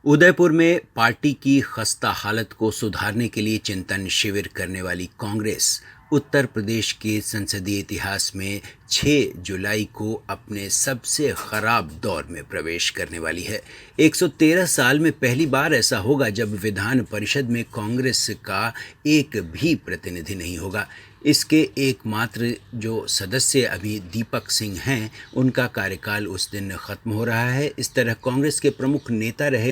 उदयपुर में पार्टी की खस्ता हालत को सुधारने के लिए चिंतन शिविर करने वाली कांग्रेस उत्तर प्रदेश के संसदीय इतिहास में 6 जुलाई को अपने सबसे खराब दौर में प्रवेश करने वाली है। 113 साल में पहली बार ऐसा होगा जब विधान परिषद में कांग्रेस का एक भी प्रतिनिधि नहीं होगा। इसके एकमात्र जो सदस्य अभी दीपक सिंह हैं, उनका कार्यकाल उस दिन खत्म हो रहा है। इस तरह कांग्रेस के प्रमुख नेता रहे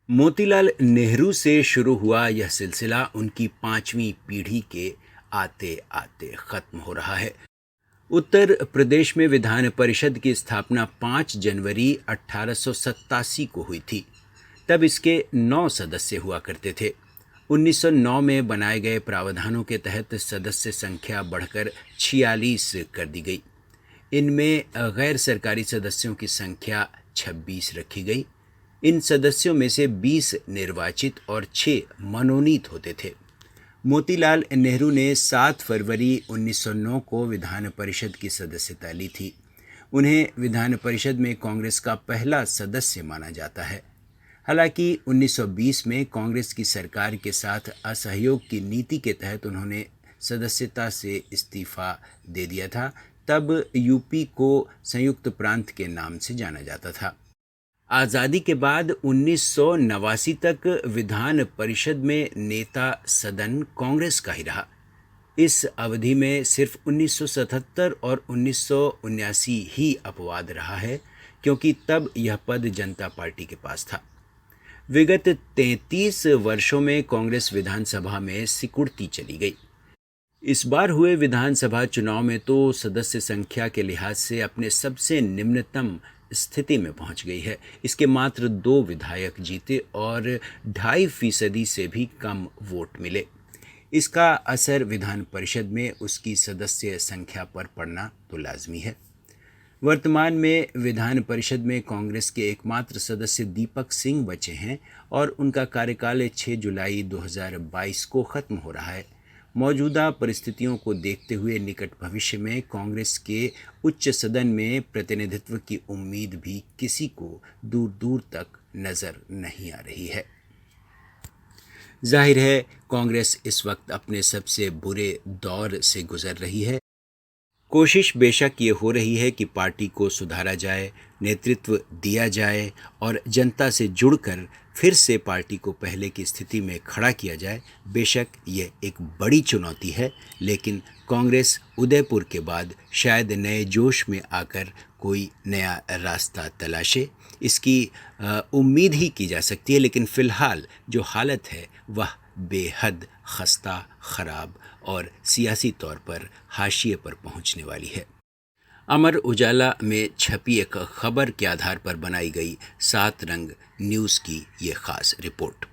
मोतीलाल नेहरू से शुरू हुआ यह सिलसिला उनकी 5वीं पीढ़ी के आते आते खत्म हो रहा है। उत्तर प्रदेश में विधान परिषद की स्थापना 5 जनवरी 1887 को हुई थी। तब इसके 9 सदस्य हुआ करते थे। 1909 में बनाए गए प्रावधानों के तहत सदस्य संख्या बढ़कर 46 कर दी गई। इनमें गैर सरकारी सदस्यों की संख्या 26 रखी गई। इन सदस्यों में से 20 निर्वाचित और 6 मनोनीत होते थे। मोतीलाल नेहरू ने 7 फरवरी 1909 को विधान परिषद की सदस्यता ली थी। उन्हें विधान परिषद में कांग्रेस का पहला सदस्य माना जाता है। हालांकि 1920 में कांग्रेस की सरकार के साथ असहयोग की नीति के तहत उन्होंने सदस्यता से इस्तीफा दे दिया था। तब यूपी को संयुक्त प्रांत के नाम से जाना जाता था। आज़ादी के बाद 1989 तक विधान परिषद में नेता सदन कांग्रेस का ही रहा। इस अवधि में सिर्फ 1977 और 1979 ही अपवाद रहा है, क्योंकि तब यह पद जनता पार्टी के पास था। विगत 33 वर्षों में कांग्रेस विधानसभा में सिकुड़ती चली गई। इस बार हुए विधानसभा चुनाव में तो सदस्य संख्या के लिहाज से अपने सबसे निम्नतम स्थिति में पहुंच गई है। इसके मात्र 2 विधायक जीते और 2.5% से भी कम वोट मिले। इसका असर विधान परिषद में उसकी सदस्य संख्या पर पड़ना तो लाजमी है। वर्तमान में विधान परिषद में कांग्रेस के एकमात्र सदस्य दीपक सिंह बचे हैं और उनका कार्यकाल 6 जुलाई 2022 को खत्म हो रहा है। मौजूदा परिस्थितियों को देखते हुए निकट भविष्य में कांग्रेस के उच्च सदन में प्रतिनिधित्व की उम्मीद भी किसी को दूर दूर तक नजर नहीं आ रही है। जाहिर है कांग्रेस इस वक्त अपने सबसे बुरे दौर से गुजर रही है। कोशिश बेशक ये हो रही है कि पार्टी को सुधारा जाए, नेतृत्व दिया जाए और जनता से जुड़कर फिर से पार्टी को पहले की स्थिति में खड़ा किया जाए। बेशक ये एक बड़ी चुनौती है, लेकिन कांग्रेस उदयपुर के बाद शायद नए जोश में आकर कोई नया रास्ता तलाशे, इसकी उम्मीद ही की जा सकती है। लेकिन फ़िलहाल जो हालत है वह बेहद खस्ता, ख़राब और सियासी तौर पर हाशिए पर पहुंचने वाली है। अमर उजाला में छपी एक खबर के आधार पर बनाई गई 7 रंग न्यूज़ की ये खास रिपोर्ट।